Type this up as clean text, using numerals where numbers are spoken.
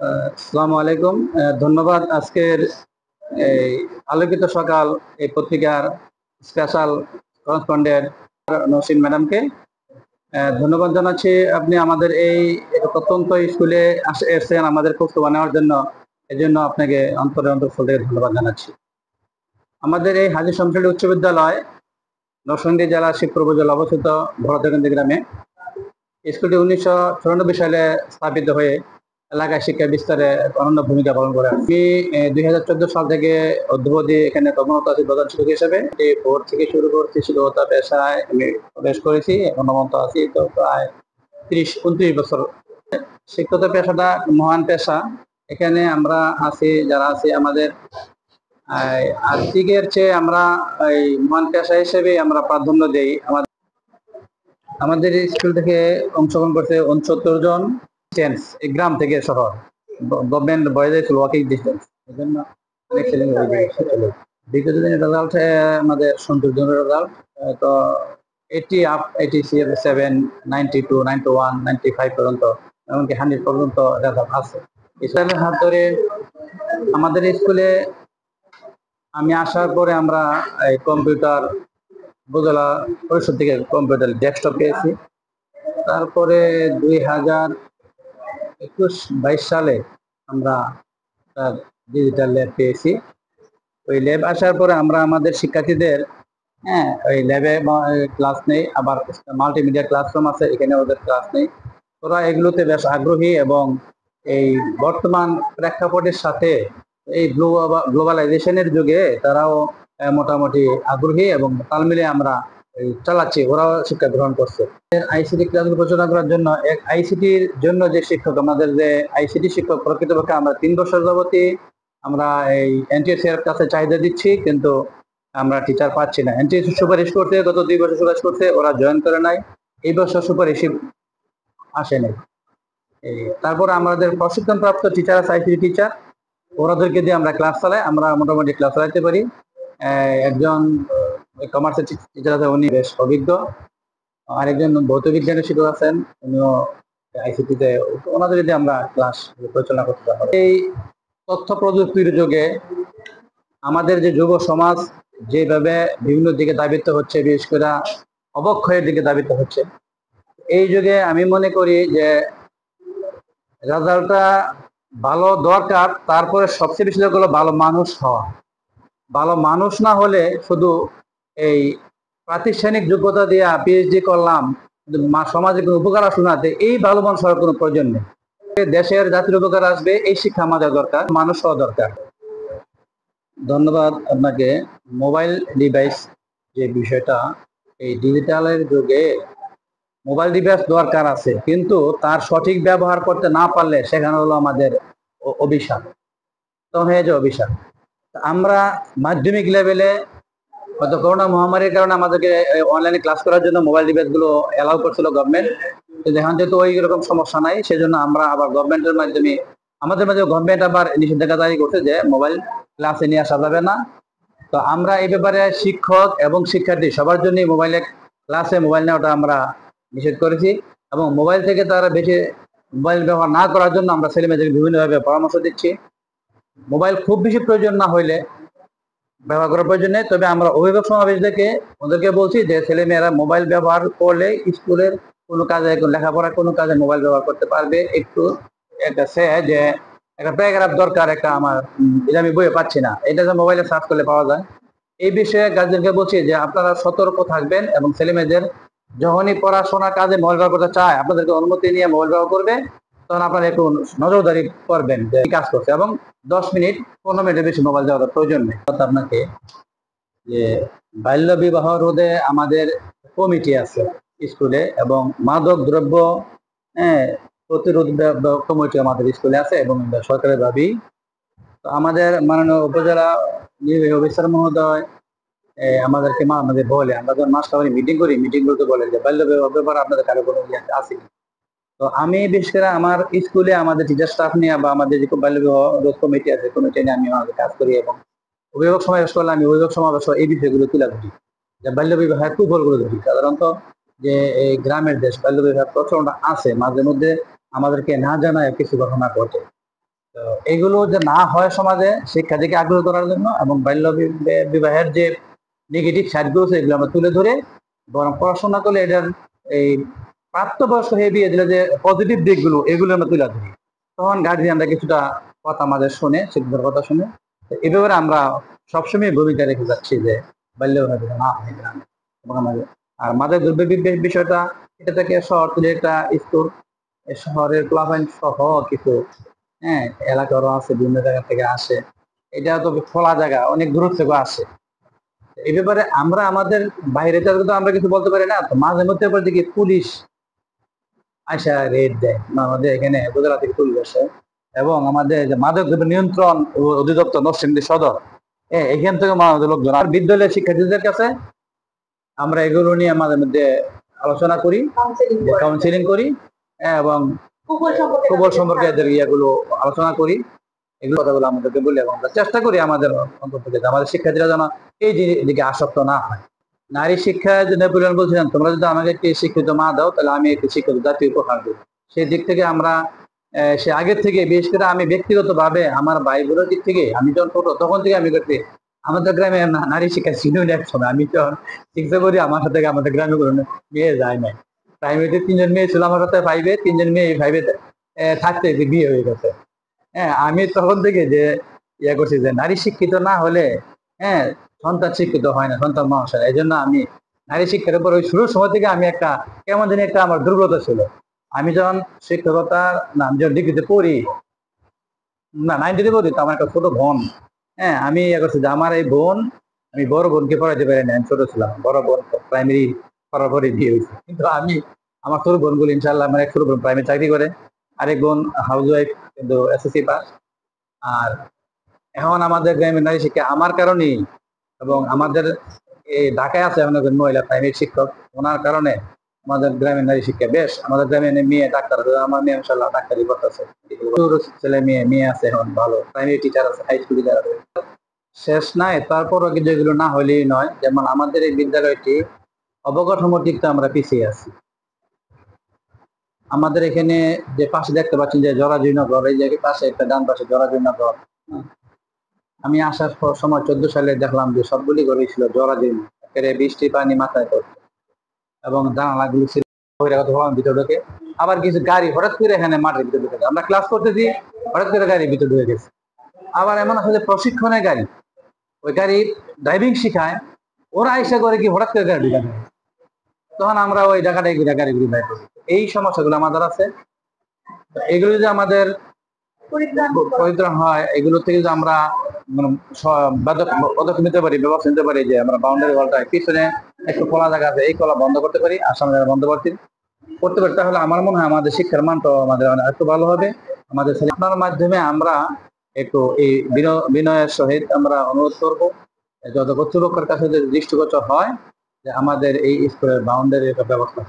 আসসালামু আলাইকুম। ধন্যবাদ আজকের এই আলোকিত সকাল এই পত্রিকার স্পেশাল করেসপন্ডেন্ট নসীন ম্যাডামকে ধন্যবাদ জানাচ্ছি। আপনি আমাদের এই প্রত্যন্ত স্কুলে এসেছেন আমাদের খোঁজখবর নেওয়ার জন্য। এজন্য আপনাকে অন্তঃস্থল থেকে ধন্যবাদ জানাচ্ছি। আমাদের এই হাজী শামসুল উচ্চ বিদ্যালয় নরসিংদী জেলার শিবপুর উপজেলা অবস্থিত ভরতকান্দি গ্রামে। স্কুলটি 1994 সালে স্থাপিত হয়ে এলাকায় শিক্ষা বিস্তারে অনন্য ভূমিকা পালন করে। আমি 2014 সাল থেকে অদ্যাবধি এখানে কর্মরত আছি প্রধান শিক্ষক হিসেবে। ভোর থেকে শুরু করছি শিক্ষকতা পেশায় আমি প্রবেশ করেছি, এখন কর্মরত আছি তো প্রায় 30-29 বছর। শিক্ষকতা পেশাটা মহান পেশা। এখানে আমরা আছি, যারা আছি আমাদের আর্থিকের চেয়ে আমরা এই মহান পেশা হিসেবে আমরা প্রাধান্য দেই। আমাদের স্কুল থেকে অংশগ্রহণ করছে 69 জন চেঞ্জ, এই গ্রাম থেকে শহর। Government boys school walking distance, এই জন্য অনেক ছেলে বিগত দিনের রেজাল্ট আমাদের সন্তোষজনক রেজাল্ট। তো 80 আপ, 87, 92, 91, 95 পর্যন্ত, এমনকি 100 পর্যন্ত রেজাল্ট আছে। ইসলামের হাত ধরে আমাদের স্কুলে আমি আসার পরে আমরা এই কম্পিউটার উপজেলা পরিষদ থেকে কম্পিউটার ডেস্কটপ পেয়েছি। তারপরে 2021-22 সালে আমরা ডিজিটাল ল্যাব পেয়েছি। ওই ল্যাব আসার পরে আমরা আমাদের শিক্ষার্থীদের ওই ল্যাবে ক্লাস নেই, আবার মাল্টিমিডিয়া ক্লাসরুম আছে, এখানে ওদের ক্লাস নেই। ওরা এগুলোতে বেশ আগ্রহী এবং এই বর্তমান প্রেক্ষাপটের সাথে এই গ্লোবালাইজেশনের যুগে তারাও মোটামুটি আগ্রহী এবং তাল মিলিয়ে আমরা চালাচ্ছি, ওরাও শিক্ষা গ্রহণ করছে। আইসিটি ক্লাসগুলো পরিচালনা করার জন্য আইসিটির জন্য যে শিক্ষক, আমাদের যে আইসিটি শিক্ষক, প্রকৃতপক্ষে আমরা 3 বছর যাবতই আমরা এই এনটিএসসি এর কাছে চাহিদা দিচ্ছি, কিন্তু আমরা টিচার পাচ্ছি না। এনটিএসসি সুপারিশ করতে গত 2 বছর সুপারিশ করতে, ওরা জয়েন করে নাই। এই বছর সুপারিশ আসেনি। তারপর আমাদের প্রশিক্ষণপ্রাপ্ত টিচার আছে, আইসিটি টিচার, ওরাদেরকে দিয়ে আমরা ক্লাস চালাই, আমরা মোটামুটি ক্লাস চালাতে পারি। একজন কমার্সের টিচার আছে, উনি বেশ অভিজ্ঞ। আরেকজন ভৌত বিজ্ঞানের শিক্ষক আছেন, উনিও আইসিটিতে, ওনাদের যদি আমরা ক্লাস পরিচালনা করতে পারি। এই তথ্য প্রযুক্তির যুগে আমাদের যে যুব সমাজ যেভাবে বিভিন্ন দিকে ধাবিত হচ্ছে, বিশেষ করে অবক্ষয়ের দিকে ধাবিত হচ্ছে, এই যুগে আমি মনে করি যে রেজাল্টটা ভালো দরকার, তারপরে সবচেয়ে বেশি দরকার হলো ভালো মানুষ হওয়া। ভালো মানুষ না হলে শুধু এই প্রাতিষ্ঠানিক যোগ্যতা দিয়ে পিএইচডি করলাম, সমাজে কোনো উপকার আসবে না, এই ভালো মানুষ হওয়ার কোনো প্রয়োজন নেই। দেশের জাতির উপকার আসবে, এই শিক্ষা আমাদের দরকার, মানুষ হওয়া দরকার। ধন্যবাদ আপনাকে। মোবাইল ডিভাইস যে বিষয়টা, এই ডিজিটালের যুগে মোবাইল ডিভাইস দরকার আছে, কিন্তু তার সঠিক ব্যবহার করতে না পারলে সেখানে হলো আমাদের অভিশাপ, তো হয়ে যায় অভিশাপ। আমরা মাধ্যমিক লেভেলে হয়তো করোনা মহামারীর কারণে আমাদেরকে অনলাইনে ক্লাস করার জন্য মোবাইল ডিভাইস গুলো অ্যালাউ করছিল গভর্নমেন্ট, কিন্তু এখন যেহেতু ওই রকম সমস্যা নাই, সেজন্য আমরা আবার গভর্নমেন্টের মাধ্যমে আমাদের মাঝে গভর্নমেন্ট আবার নিষেধাজ্ঞা জারি করছে যে মোবাইল ক্লাসে নিয়ে আসা যাবে না। তো আমরা এই ব্যাপারে শিক্ষক এবং শিক্ষার্থী সবার জন্য ক্লাসে মোবাইল নেওয়াটা আমরা নিষেধ করেছি, এবং মোবাইল থেকে তারা বেশি মোবাইল ব্যবহার না করার জন্য আমরা ছেলেমেয়েদেরকে বিভিন্নভাবে পরামর্শ দিচ্ছি। মোবাইল খুব বেশি প্রয়োজন না হইলে ব্যবহার করার প্রয়োজন নেই, তবে আমরা অভিভাবক সমাবেশ থেকে ওদেরকে বলছি যে ছেলেমেয়েরা মোবাইল ব্যবহার করলে স্কুলের কোনো কাজে, লেখাপড়ার কোনো কাজে মোবাইল ব্যবহার করতে পারবে। একটু একটা যে একটা প্যারাগ্রাফ দরকার, একটা আমার এটা আমি বইয়ে পাচ্ছি না, এটা যে মোবাইলে সার্চ করলে পাওয়া যায়। এই বিষয়ে গার্জিয়ানকে বলছি যে আপনারা সতর্ক থাকবেন, এবং ছেলেমেয়েদের যখনই পড়াশোনার কাজে মোবাইল ব্যবহার করতে চায় আপনাদেরকে অনুমতি নিয়ে মোবাইল ব্যবহার করবে, তখন আপনারা একটু নজরদারি করবেন যে কাজ করছে, এবং 10 মিনিট 15 মিনিটের বেশি মোবাইল দেওয়ার প্রয়োজন নেই। আপনাকে যে বাল্য বিবাহ রোধে আমাদের কমিটি আছে স্কুলে, এবং মাদক দ্রব্য প্রতিরোধ কমিটি আমাদের স্কুলে আছে এবং সরকারের দাবি। তো আমাদের মাননীয় উপজেলা নির্বাহী অফিসার মহোদয় আমাদেরকে আমাদের বলে, আমরা যখন মাসকাবারি মিটিং করি, মিটিং করতে বলে যে বাল্য বিবাহ ব্যাপারে আপনাদের কারো কোনো আছে। তো আমি বিশেষ করে আমার স্কুলে আমাদের টিচার স্টাফ নিয়ে বা আমাদের যে বাল্য বিবাহ রোধ কমিটি আছে, কমিটি নিয়ে আমি আমাদের কাজ করি, এবং অভিভাবক সমাবেশ করলে আমি অভিভাবক সমাবেশ এই বিষয়গুলো তুলে ধরি, যে বাল্য বিবাহের কুফলগুলো ধরি। সাধারণত যে এই গ্রামের দেশ বাল্য বিবাহ প্রচলনটা আছে, মাঝে মধ্যে আমাদেরকে না জানায় কিছু ঘটনা ঘটে। তো এগুলো যে না হয় সমাজে শিক্ষা দিকে আগ্রহ করার জন্য এবং বাল্য বিবাহের যে নেগেটিভ সাইডগুলো আছে এগুলো আমরা তুলে ধরে বরং পড়াশোনা করলে এটার এই প্রাপ্তবয়স্ক হয়ে বিয়ে দিলে যে পজিটিভ দিকগুলো এগুলো আমরা তুলে ধরি, তখন গার্জিয়ানরা কিছুটা কথা আমাদের শুনে, শিক্ষকের কথা শুনে। এই ব্যাপারে আমরা সবসময় ভূমিকা রেখে যাচ্ছি যে বাল্য বিবাহ যেন না হয় গ্রামে এবং আমাদের। আর মাদক দ্রব্য বিষয়টা, এটা থেকে শহর তুলে একটা স্কুল, শহরের প্লাবন সহ কিছু হ্যাঁ এলাকারও আছে, বিভিন্ন জায়গা থেকে আসে, এটা তো খোলা জায়গা, অনেক দূর থেকে আসে। এই ব্যাপারে আমরা আমাদের বাইরে তো আমরা কিছু বলতে পারি না, তো মাঝে মধ্যে দেখি পুলিশ আইসা রেড দেয়। আমাদের এখানে উপজেলা থেকে পুলিশ আসে এবং আমাদের যে মাদক দ্রব্য নিয়ন্ত্রণ অধিদপ্তর নরসিংদী সদর, এখান থেকে আমাদের লোকজন আর বিদ্যালয়ের শিক্ষার্থীদের কাছে আমরা এগুলো নিয়ে মাঝে মধ্যে আলোচনা করি, কাউন্সিলিং করি এবং কুবল সম্পর্কে এদের ইয়েগুলো আলোচনা করি, এগুলো কথাগুলো আমাদেরকে বলি এবং আমরা চেষ্টা করি আমাদের অন্তত আমাদের শিক্ষার্থীরা যেন এই দিকে আসক্ত না হয়। নারী শিক্ষা যে নেপোলিয়ন বলছিলেন, তোমরা যদি আমাকে একটি শিক্ষিত মা দাও তাহলে আমি একটি শিক্ষিত জাতি উপহার দেব। সেই দিক থেকে আমরা সে আগের থেকে, বিশেষ করে আমি ব্যক্তিগত ভাবে আমার ভাই বোনের দিক থেকে, আমি যখন ছোট তখন থেকে আমি করতে, আমাদের গ্রামে নারী শিক্ষা ছিল না এক সময়। আমি যখন শিক্ষা করি আমার সাথে আমাদের গ্রামে কোনো মেয়ে যায় নাই। প্রাইমারিতে 3 জন মেয়ে ছিল আমার সাথে, 5-এ 3 জন মেয়ে 5-এ থাকতে বিয়ে হয়ে গেছে। হ্যাঁ, আমি তখন থেকে যে ইয়ে করছি যে নারী শিক্ষিত না হলে হ্যাঁ সন্তান শিক্ষিত হয় না, সন্তান মানুষ হয়। এই জন্য আমি নারী শিক্ষার উপর ওই শুরুর সময় থেকে আমি একটা কেমন জানি একটা আমার দুর্বলতা ছিল। আমি যখন শিক্ষকতার নাম যখন ডিগ্রিতে পড়ি, না 9তে পড়ি, তো আমার একটা ছোট বোন, হ্যাঁ আমি ইয়ে করছি যে আমার এই বোন, আমি বড় বোনকে পড়াইতে পারি না, আমি ছোট ছিলাম। বড় বোন প্রাইমারি করার পরে বিয়ে হয়েছে, কিন্তু আমি আমার ছোট বোনগুলো ইনশাল্লাহ, আমার এক ছোট বোন প্রাইমারি চাকরি করে, আরেক বোন হাউস ওয়াইফ কিন্তু এসএসসি পাস। আর এখন আমাদের গ্রামের নারী শিক্ষা আমার কারণেই, এবং আমাদের এই ঢাকায় আছে এখন একজন মহিলা প্রাইমারি শিক্ষক, ওনার কারণে আমাদের গ্রামের নারী শিক্ষা বেশ, আমাদের গ্রামের মেয়ে ডাক্তার, আমার মেয়ে ইনশাল্লাহ ডাক্তারি করতেছে, ছেলে মেয়ে মেয়ে আছে এখন ভালো, প্রাইমারি টিচার আছে, হাই স্কুল টিচার আছে। শেষ নাই, তারপরও কিন্তু এগুলো না হলেই নয়। যেমন আমাদের এই বিদ্যালয়টি অবকাঠামোর দিক থেকে আমরা পিছিয়ে আছি। আমাদের এখানে যে পাশে দেখতে পাচ্ছেন যে জরাজীর্ণনগর, এই জায়গায় পাশে একটা ডান পাশে জরাজীর্ণনগর, আমি আসার সময় 14 সালে দেখলাম যে সবগুলি ঘরে ছিল জরাজীর্ণ, বৃষ্টি পানি মাথায় পড়ছে এবং জানালাগুলো ছিল ভিতরে ঢুকে। আবার কিছু গাড়ি হঠাৎ করে এখানে মাঠের ভিতরে ঢুকে, আমরা ক্লাস করতেছি হঠাৎ করে গাড়ির ভিতরে ঢুকে গেছে। আবার এমন আছে যে প্রশিক্ষণের গাড়ি, ওই গাড়ি ড্রাইভিং শিখায়, ওরা আইসা করে কি হঠাৎ করে গাড়ি ঢুকে, তখন আমরা ওই জায়গাটায় গাড়িগুলি বাইর করি। এই সমস্যাগুলো আমাদের আছে। এগুলো যদি আমাদের পরিত্রাণ হয়, এগুলো থেকে যদি আমরা পদক্ষেপ নিতে পারি, ব্যবস্থা নিতে পারি যে আমরা বাউন্ডারি ওয়ালটা পিছনে একটু খোলা জায়গা আছে, এই খোলা বন্ধ করতে পারি আর সামনে বন্ধ করতে পারি, তাহলে আমার মনে হয় আমাদের শিক্ষার মানটাও আমাদের একটু ভালো হবে। আমাদের ছেলেপড়ার মাধ্যমে আমরা একটু এই বিনয়ের সহিত আমরা অনুরোধ করবো যত কর্তৃপক্ষের কাছে যদি দৃষ্টিগোচর হয় যে আমাদের এই স্কুলের বাউন্ডারির ব্যবস্থা